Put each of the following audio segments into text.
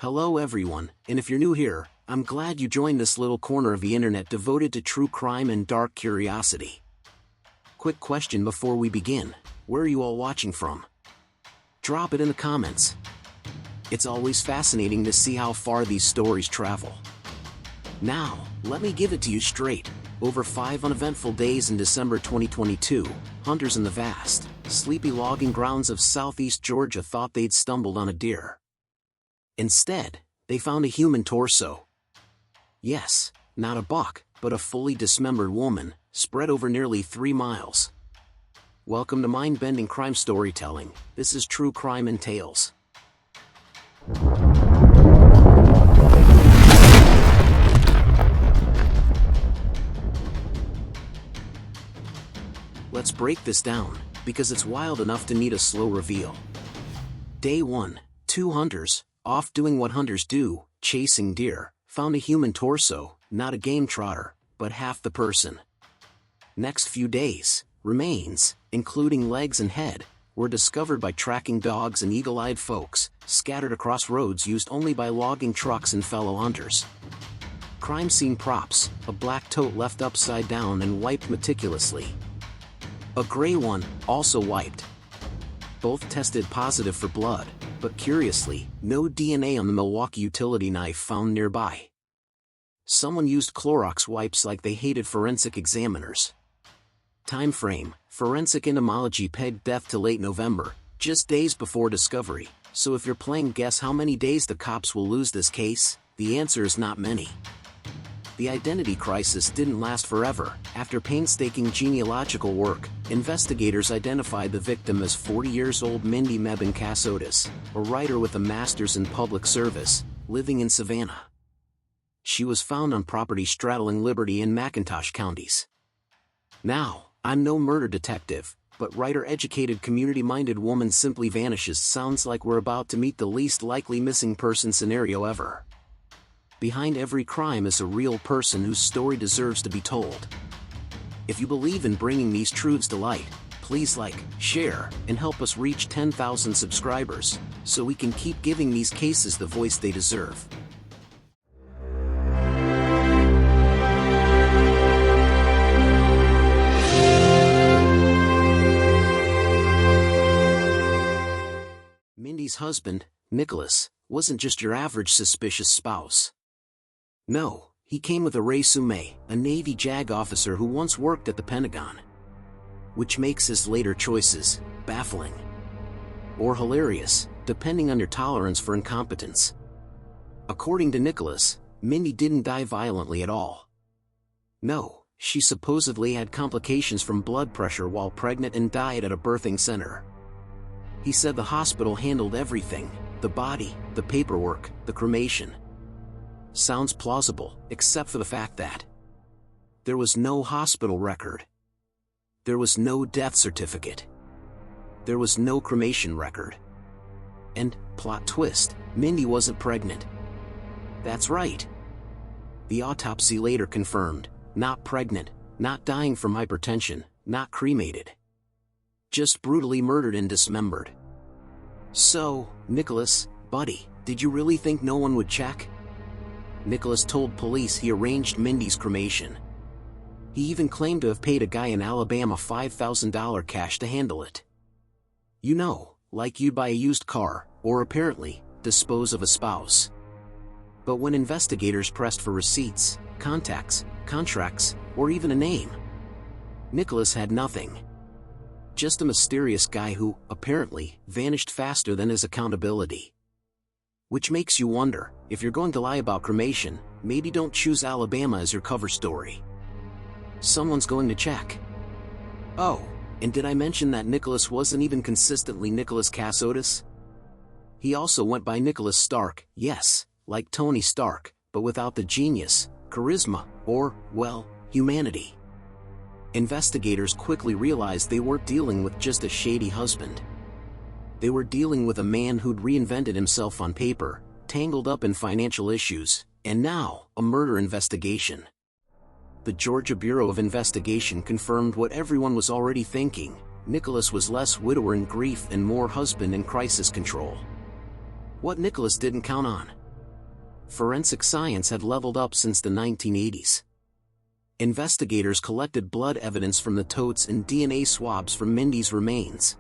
Hello everyone, and if you're new here, I'm glad you joined this little corner of the internet devoted to true crime and dark curiosity. Quick question before we begin, where are you all watching from? Drop it in the comments. It's always fascinating to see how far these stories travel. Now, let me give it to you straight. Over 5 uneventful days in December 2022, hunters in the vast, sleepy logging grounds of southeast Georgia thought they'd stumbled on a deer. Instead, they found a human torso. Yes, not a buck, but a fully dismembered woman, spread over nearly 3 miles. Welcome to mind-bending crime storytelling. This is True Crime and Tales. Let's break this down, because it's wild enough to need a slow reveal. Day 1, 2 hunters, off doing what hunters do, chasing deer, found a human torso, not a game trotter, but half the person. Next few days, remains, including legs and head, were discovered by tracking dogs and eagle-eyed folks, scattered across roads used only by logging trucks and fellow hunters. Crime scene props, a black tote left upside down and wiped meticulously. A gray one, also wiped. Both tested positive for blood, but curiously, no DNA on the Milwaukee utility knife found nearby. Someone used Clorox wipes like they hated forensic examiners. Time frame: forensic entomology pegged death to late November, just days before discovery, so if you're playing guess how many days the cops will lose this case, the answer is not many. The identity crisis didn't last forever. After painstaking genealogical work, investigators identified the victim as 40-year-old Mindy Mebane Kassotis, a writer with a master's in public service, living in Savannah. She was found on property straddling Liberty and McIntosh counties. Now, I'm no murder detective, but writer-educated community-minded woman simply vanishes sounds like we're about to meet the least likely missing person scenario ever. Behind every crime is a real person whose story deserves to be told. If you believe in bringing these truths to light, please like, share, and help us reach 10,000 subscribers, so we can keep giving these cases the voice they deserve. Mindy's husband, Nicholas, wasn't just your average suspicious spouse. No, he came with a resume, a Navy JAG officer who once worked at the Pentagon. Which makes his later choices baffling. Or hilarious, depending on your tolerance for incompetence. According to Nicholas, Mindy didn't die violently at all. No, she supposedly had complications from blood pressure while pregnant and died at a birthing center. He said the hospital handled everything: the body, the paperwork, the cremation. Sounds plausible, except for the fact that there was no hospital record. There was no death certificate. There was no cremation record. And, plot twist, Mindy wasn't pregnant. That's right. The autopsy later confirmed, not pregnant, not dying from hypertension, not cremated. Just brutally murdered and dismembered. So, Nicholas, buddy, did you really think no one would check? Nicholas told police he arranged Mindy's cremation. He even claimed to have paid a guy in Alabama $5,000 cash to handle it. You know, like you'd buy a used car, or apparently, dispose of a spouse. But when investigators pressed for receipts, contacts, contracts, or even a name, Nicholas had nothing. Just a mysterious guy who, apparently, vanished faster than his accountability. Which makes you wonder, if you're going to lie about cremation, maybe don't choose Alabama as your cover story. Someone's going to check. Oh, and did I mention that Nicholas wasn't even consistently Nicholas Kassotis? He also went by Nicholas Stark, yes, like Tony Stark, but without the genius, charisma, or, well, humanity. Investigators quickly realized they weren't dealing with just a shady husband. They were dealing with a man who'd reinvented himself on paper, tangled up in financial issues, and now, a murder investigation. The Georgia Bureau of Investigation confirmed what everyone was already thinking: Nicholas was less widower in grief and more husband in crisis control. What Nicholas didn't count on: forensic science had leveled up since the 1980s. Investigators collected blood evidence from the totes and DNA swabs from Mindy's remains.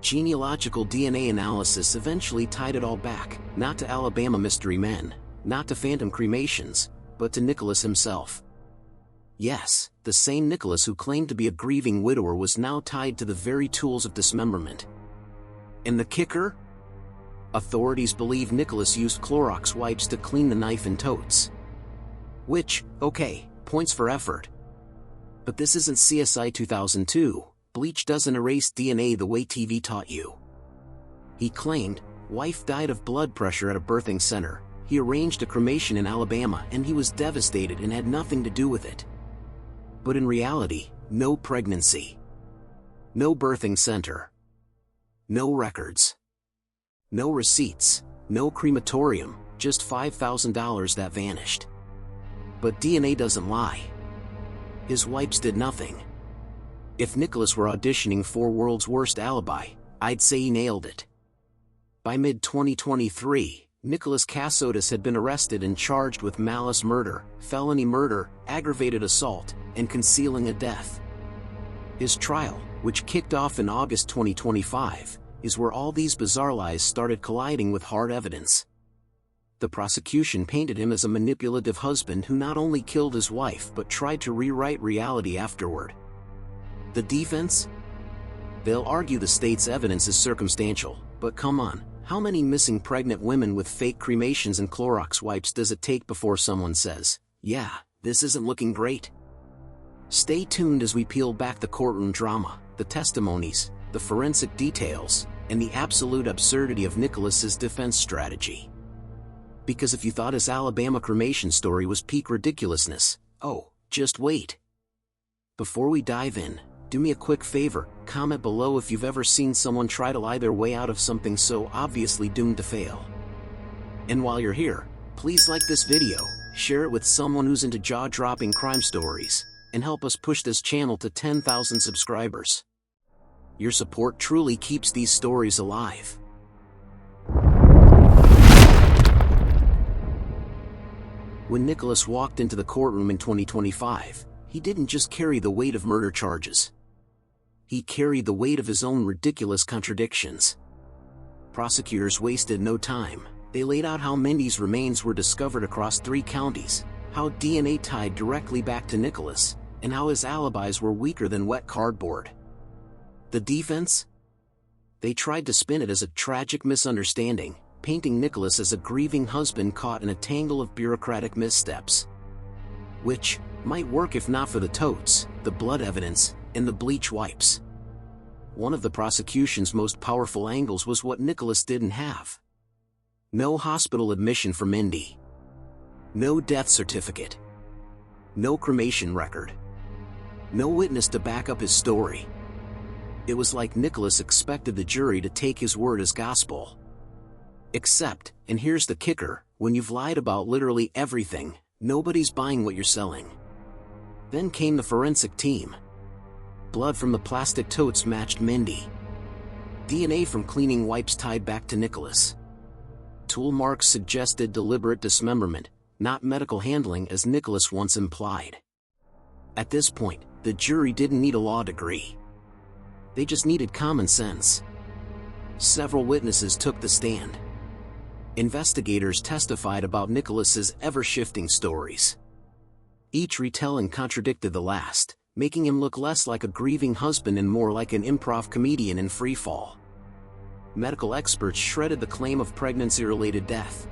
Genealogical DNA analysis eventually tied it all back, not to Alabama mystery men, not to phantom cremations, but to Nicholas himself. Yes, the same Nicholas who claimed to be a grieving widower was now tied to the very tools of dismemberment. And the kicker? Authorities believe Nicholas used Clorox wipes to clean the knife and totes. Which, okay, points for effort. But this isn't CSI 2002, bleach doesn't erase DNA the way TV taught you. He claimed, wife died of blood pressure at a birthing center, he arranged a cremation in Alabama and he was devastated and had nothing to do with it. But in reality, no pregnancy. No birthing center. No records. No receipts, no crematorium, just $5,000 that vanished. But DNA doesn't lie. His wipes did nothing. If Nicholas were auditioning for World's Worst Alibi, I'd say he nailed it. By mid-2023, Nicholas Kassotis had been arrested and charged with malice murder, felony murder, aggravated assault, and concealing a death. His trial, which kicked off in August 2025, is where all these bizarre lies started colliding with hard evidence. The prosecution painted him as a manipulative husband who not only killed his wife but tried to rewrite reality afterward. The defense? They'll argue the state's evidence is circumstantial, but come on, how many missing pregnant women with fake cremations and Clorox wipes does it take before someone says, yeah, this isn't looking great? Stay tuned as we peel back the courtroom drama, the testimonies, the forensic details, and the absolute absurdity of Nicholas's defense strategy. Because if you thought his Alabama cremation story was peak ridiculousness, oh, just wait. Before we dive in, do me a quick favor, comment below if you've ever seen someone try to lie their way out of something so obviously doomed to fail. And while you're here, please like this video, share it with someone who's into jaw-dropping crime stories, and help us push this channel to 10,000 subscribers. Your support truly keeps these stories alive. When Nicholas walked into the courtroom in 2025, he didn't just carry the weight of murder charges. He carried the weight of his own ridiculous contradictions. Prosecutors wasted no time. They laid out how Mindy's remains were discovered across 3 counties, how DNA tied directly back to Nicholas, and how his alibis were weaker than wet cardboard. The defense? They tried to spin it as a tragic misunderstanding, painting Nicholas as a grieving husband caught in a tangle of bureaucratic missteps. Which might work if not for the totes, the blood evidence, and the bleach wipes. One of the prosecution's most powerful angles was what Nicholas didn't have. No hospital admission for Mindy. No death certificate. No cremation record. No witness to back up his story. It was like Nicholas expected the jury to take his word as gospel. Except, and here's the kicker, when you've lied about literally everything, nobody's buying what you're selling. Then came the forensic team. Blood from the plastic totes matched Mindy. DNA from cleaning wipes tied back to Nicholas. Tool marks suggested deliberate dismemberment, not medical handling as Nicholas once implied. At this point, the jury didn't need a law degree. They just needed common sense. Several witnesses took the stand. Investigators testified about Nicholas's ever-shifting stories. Each retelling contradicted the last, making him look less like a grieving husband and more like an improv comedian in free fall. Medical experts shredded the claim of pregnancy-related death.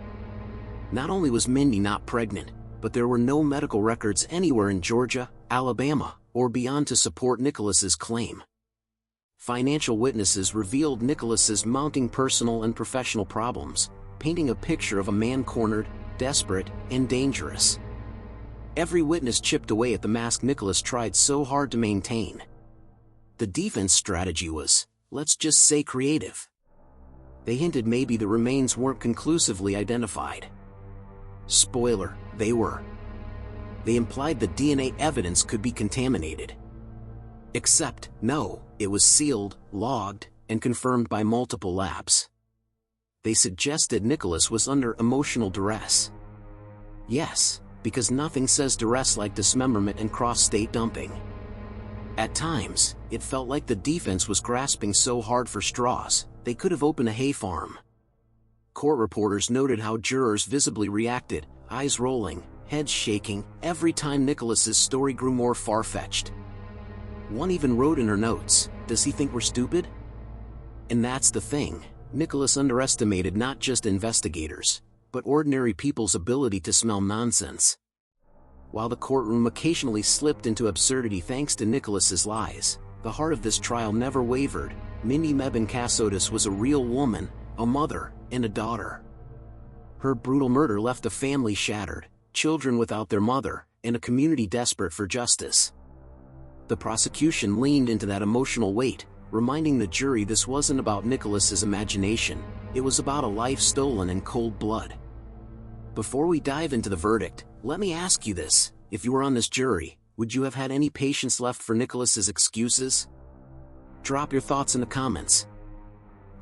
Not only was Mindy not pregnant, but there were no medical records anywhere in Georgia, Alabama, or beyond to support Nicholas's claim. Financial witnesses revealed Nicholas's mounting personal and professional problems, painting a picture of a man cornered, desperate, and dangerous. Every witness chipped away at the mask Nicholas tried so hard to maintain. The defense strategy was, let's just say, creative. They hinted maybe the remains weren't conclusively identified. Spoiler, they were. They implied the DNA evidence could be contaminated. Except, no, it was sealed, logged, and confirmed by multiple labs. They suggested Nicholas was under emotional duress, Yes, because nothing says duress like dismemberment and cross-state dumping. At times, it felt like the defense was grasping so hard for straws, they could have opened a hay farm. Court reporters noted how jurors visibly reacted, eyes rolling, heads shaking, every time Nicholas's story grew more far-fetched. One even wrote in her notes, "Does he think we're stupid?" And that's the thing, Nicholas underestimated not just investigators, but ordinary people's ability to smell nonsense. While the courtroom occasionally slipped into absurdity thanks to Nicholas's lies, the heart of this trial never wavered. Mindy Mebane Kassotis was a real woman, a mother, and a daughter. Her brutal murder left a family shattered, children without their mother, and a community desperate for justice. The prosecution leaned into that emotional weight, reminding the jury this wasn't about Nicholas's imagination, it was about a life stolen in cold blood. Before we dive into the verdict, let me ask you this: if you were on this jury, would you have had any patience left for Nicholas's excuses? Drop your thoughts in the comments.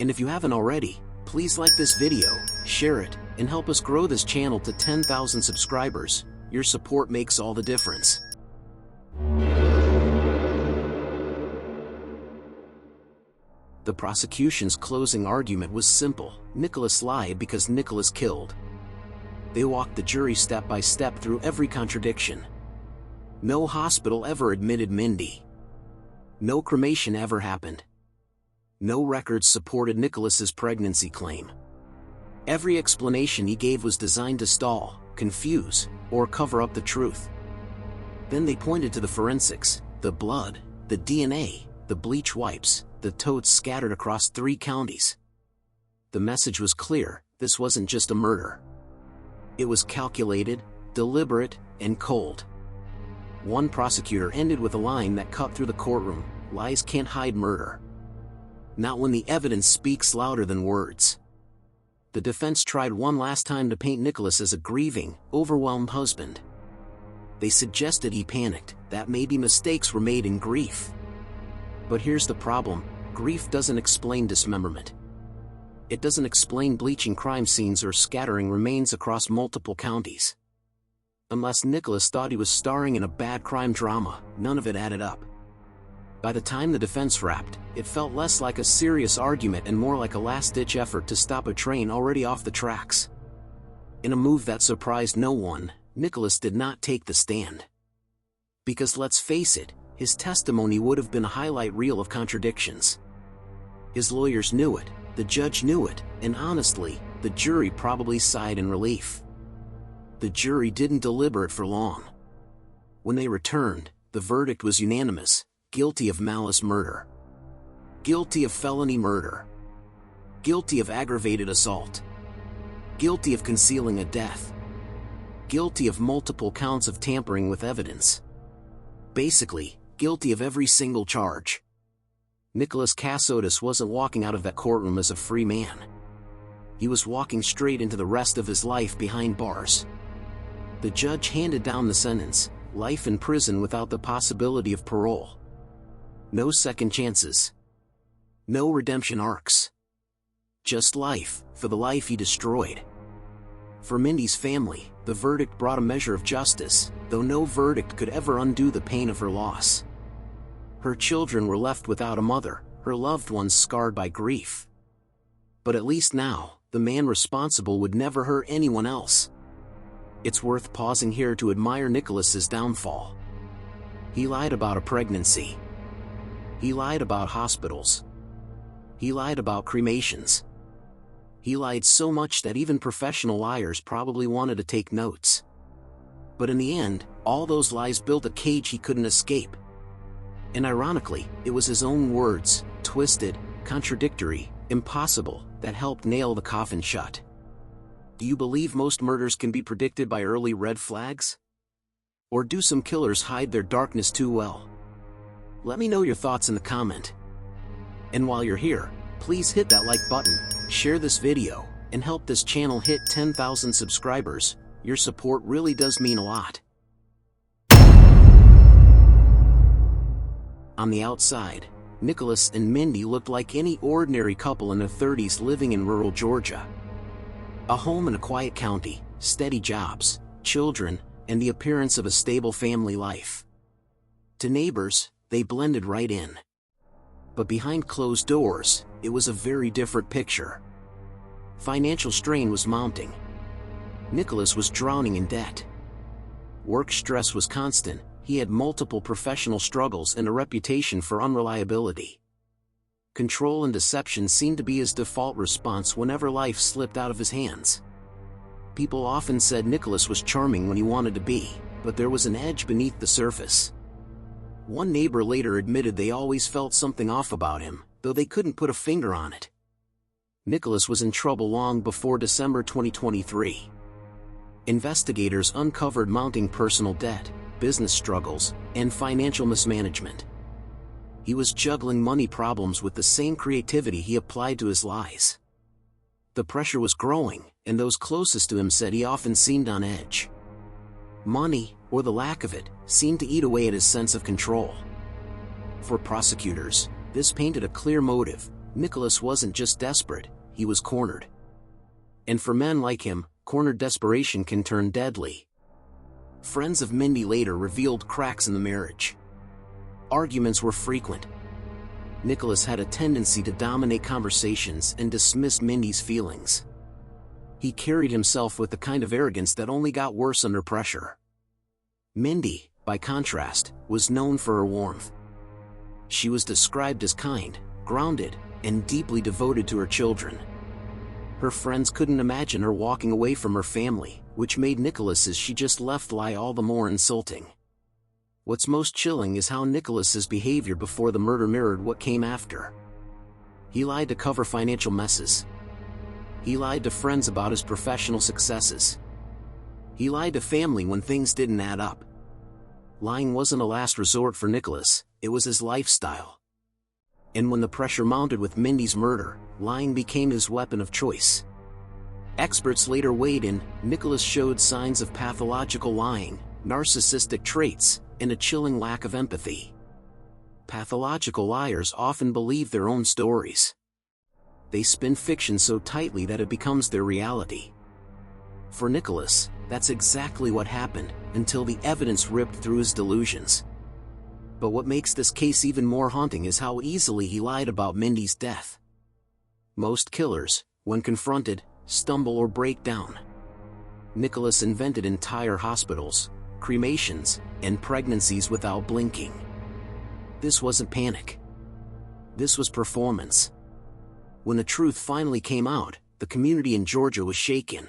And if you haven't already, please like this video, share it, and help us grow this channel to 10,000 subscribers. Your support makes all the difference. The prosecution's closing argument was simple: Nicholas lied because Nicholas killed. They walked the jury step by step through every contradiction. No hospital ever admitted Mindy. No cremation ever happened. No records supported Nicholas's pregnancy claim. Every explanation he gave was designed to stall, confuse, or cover up the truth. Then they pointed to the forensics, the blood, the DNA, the bleach wipes, the totes scattered across 3 counties. The message was clear: this wasn't just a murder. It was calculated, deliberate, and cold. One prosecutor ended with a line that cut through the courtroom: lies can't hide murder. Not when the evidence speaks louder than words. The defense tried one last time to paint Nicholas as a grieving, overwhelmed husband. They suggested he panicked, that maybe mistakes were made in grief. But here's the problem: grief doesn't explain dismemberment. It doesn't explain bleaching crime scenes or scattering remains across multiple counties. Unless Nicholas thought he was starring in a bad crime drama, none of it added up. By the time the defense wrapped, it felt less like a serious argument and more like a last-ditch effort to stop a train already off the tracks. In a move that surprised no one, Nicholas did not take the stand. Because let's face it, his testimony would have been a highlight reel of contradictions. His lawyers knew it, the judge knew it, and honestly, the jury probably sighed in relief. The jury didn't deliberate for long. When they returned, the verdict was unanimous: guilty of malice murder. Guilty of felony murder. Guilty of aggravated assault. Guilty of concealing a death. Guilty of multiple counts of tampering with evidence. Basically, guilty of every single charge. Nicholas Kassotis wasn't walking out of that courtroom as a free man. He was walking straight into the rest of his life behind bars. The judge handed down the sentence: life in prison without the possibility of parole. No second chances. No redemption arcs. Just life, for the life he destroyed. For Mindy's family, the verdict brought a measure of justice, though no verdict could ever undo the pain of her loss. Her children were left without a mother, her loved ones scarred by grief. But at least now, the man responsible would never hurt anyone else. It's worth pausing here to admire Nicholas's downfall. He lied about a pregnancy. He lied about hospitals. He lied about cremations. He lied so much that even professional liars probably wanted to take notes. But in the end, all those lies built a cage he couldn't escape. And ironically, it was his own words, twisted, contradictory, impossible, that helped nail the coffin shut. Do you believe most murders can be predicted by early red flags? Or do some killers hide their darkness too well? Let me know your thoughts in the comment. And while you're here, please hit that like button, share this video, and help this channel hit 10,000 subscribers. Your support really does mean a lot. On the outside, Nicholas and Mindy looked like any ordinary couple in their 30s living in rural Georgia. A home in a quiet county, steady jobs, children, and the appearance of a stable family life. To neighbors, they blended right in. But behind closed doors, it was a very different picture. Financial strain was mounting. Nicholas was drowning in debt. Work stress was constant. He had multiple professional struggles and a reputation for unreliability. Control and deception seemed to be his default response whenever life slipped out of his hands. People often said Nicholas was charming when he wanted to be, but there was an edge beneath the surface. One neighbor later admitted they always felt something off about him, though they couldn't put a finger on it. Nicholas was in trouble long before December 2023. Investigators uncovered mounting personal debt, business struggles, and financial mismanagement. He was juggling money problems with the same creativity he applied to his lies. The pressure was growing, and those closest to him said he often seemed on edge. Money, or the lack of it, seemed to eat away at his sense of control. For prosecutors, this painted a clear motive. Nicholas wasn't just desperate, he was cornered. And for men like him, cornered desperation can turn deadly. Friends of Mindy later revealed cracks in the marriage. Arguments were frequent. Nicholas had a tendency to dominate conversations and dismiss Mindy's feelings. He carried himself with the kind of arrogance that only got worse under pressure. Mindy, by contrast, was known for her warmth. She was described as kind, grounded, and deeply devoted to her children. Her friends couldn't imagine her walking away from her family, which made Nicholas's "she just left" lie all the more insulting. What's most chilling is how Nicholas's behavior before the murder mirrored what came after. He lied to cover financial messes. He lied to friends about his professional successes. He lied to family when things didn't add up. Lying wasn't a last resort for Nicholas, it was his lifestyle. And when the pressure mounted with Mindy's murder, lying became his weapon of choice. Experts later weighed in. Nicholas showed signs of pathological lying, narcissistic traits, and a chilling lack of empathy. Pathological liars often believe their own stories. They spin fiction so tightly that it becomes their reality. For Nicholas, that's exactly what happened, until the evidence ripped through his delusions. But what makes this case even more haunting is how easily he lied about Mindy's death. Most killers, when confronted, stumble or break down. Nicholas invented entire hospitals, cremations, and pregnancies without blinking. This wasn't panic. This was performance. When the truth finally came out, the community in Georgia was shaken.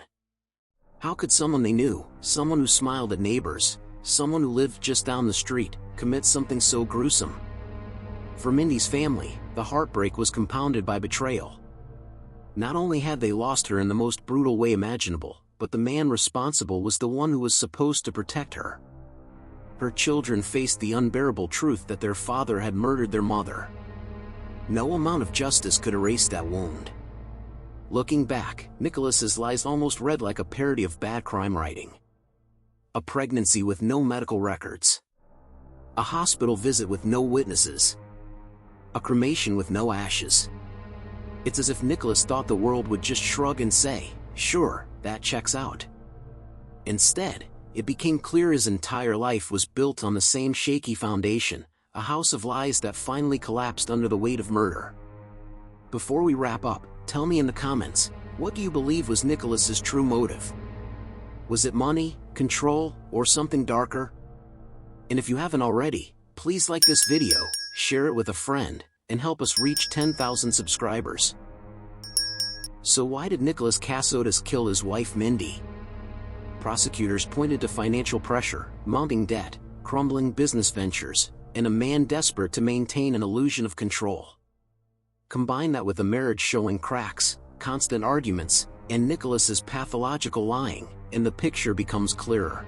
How could someone they knew, someone who smiled at neighbors, someone who lived just down the street, commit something so gruesome? For Mindy's family, the heartbreak was compounded by betrayal. Not only had they lost her in the most brutal way imaginable, but the man responsible was the one who was supposed to protect her. Her children faced the unbearable truth that their father had murdered their mother. No amount of justice could erase that wound. Looking back, Nicholas's lies almost read like a parody of bad crime writing. A pregnancy with no medical records. A hospital visit with no witnesses. A cremation with no ashes. It's as if Nicholas thought the world would just shrug and say, "Sure, that checks out." Instead, it became clear his entire life was built on the same shaky foundation, a house of lies that finally collapsed under the weight of murder. Before we wrap up, tell me in the comments, what do you believe was Nicholas's true motive? Was it money, control, or something darker? And if you haven't already, please like this video, share it with a friend, and help us reach 10,000 subscribers. So why did Nicholas Kassotis kill his wife Mindy? Prosecutors pointed to financial pressure, mounting debt, crumbling business ventures, and a man desperate to maintain an illusion of control. Combine that with a marriage showing cracks, constant arguments, and Nicholas's pathological lying, and the picture becomes clearer.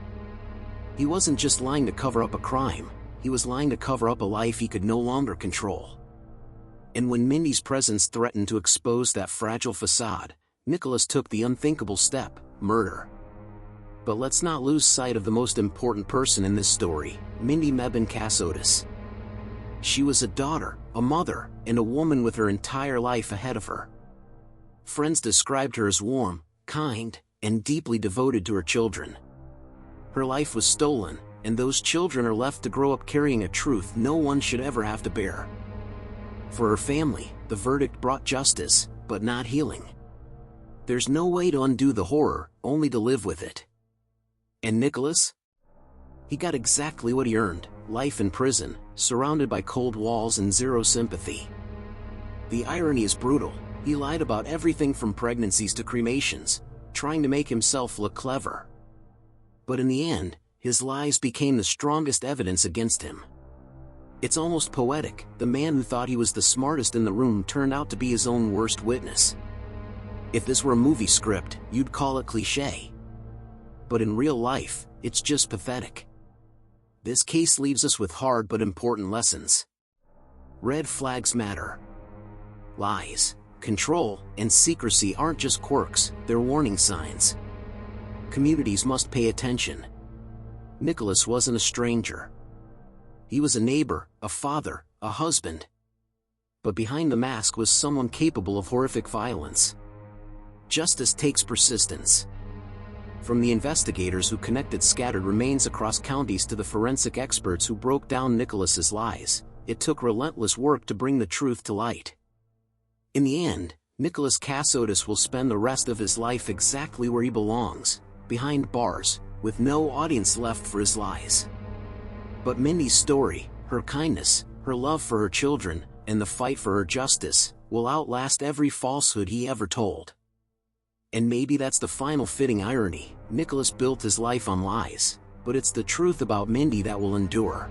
He wasn't just lying to cover up a crime, he was lying to cover up a life he could no longer control. And when Mindy's presence threatened to expose that fragile facade, Nicholas took the unthinkable step: murder. But let's not lose sight of the most important person in this story, Mindy Kassotis. She was a daughter, a mother, and a woman with her entire life ahead of her. Friends described her as warm, kind, and deeply devoted to her children. Her life was stolen, and those children are left to grow up carrying a truth no one should ever have to bear. For her family, the verdict brought justice, but not healing. There's no way to undo the horror, only to live with it. And Nicholas? He got exactly what he earned, life in prison, surrounded by cold walls and zero sympathy. The irony is brutal. He lied about everything from pregnancies to cremations, trying to make himself look clever. But in the end, his lies became the strongest evidence against him. It's almost poetic. The man who thought he was the smartest in the room turned out to be his own worst witness. If this were a movie script, you'd call it cliché. But in real life, it's just pathetic. This case leaves us with hard but important lessons. Red flags matter. Lies, control, and secrecy aren't just quirks, they're warning signs. Communities must pay attention. Nicholas wasn't a stranger. He was a neighbor, a father, a husband. But behind the mask was someone capable of horrific violence. Justice takes persistence. From the investigators who connected scattered remains across counties to the forensic experts who broke down Nicholas's lies, it took relentless work to bring the truth to light. In the end, Nicholas Kassotis will spend the rest of his life exactly where he belongs, behind bars, with no audience left for his lies. But Mindy's story, her kindness, her love for her children, and the fight for her justice, will outlast every falsehood he ever told. And maybe that's the final fitting irony. Nicholas built his life on lies, but it's the truth about Mindy that will endure.